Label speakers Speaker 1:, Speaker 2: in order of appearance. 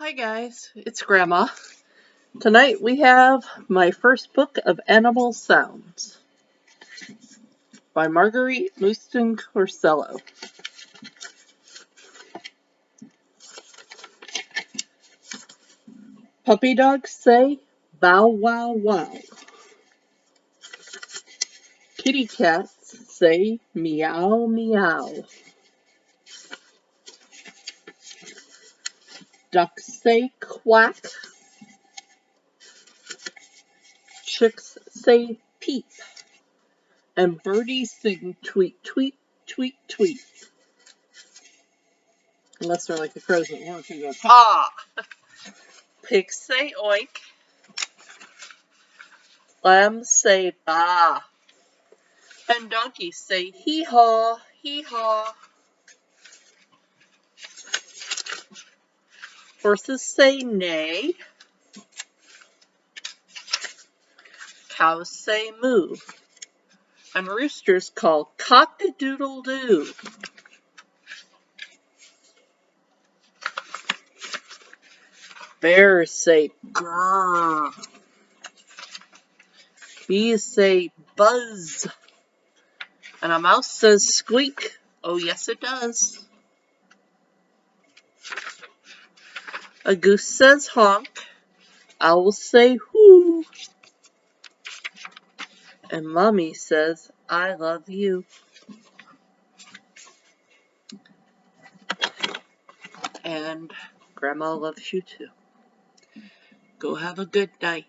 Speaker 1: Hi guys, it's Grandma. Tonight we have my first book of animal sounds by Marguerite Mouston Corsello. Puppy dogs say bow wow wow. Kitty cats say meow meow. Ducks say quack. Chicks say peep. And birdies sing tweet tweet tweet tweet. Unless they're like the crows that work and go caw. Pigs say oink. Lambs say baa. And donkeys say hee haw, hee haw. Horses say neigh. Cows say moo. And roosters call cock-a-doodle-doo. Bears say grrr. Bees say buzz. And a mouse says squeak. Oh yes it does. A goose says honk. Owls say hoo. And Mommy says I love you. And Grandma loves you too. Go have a good night.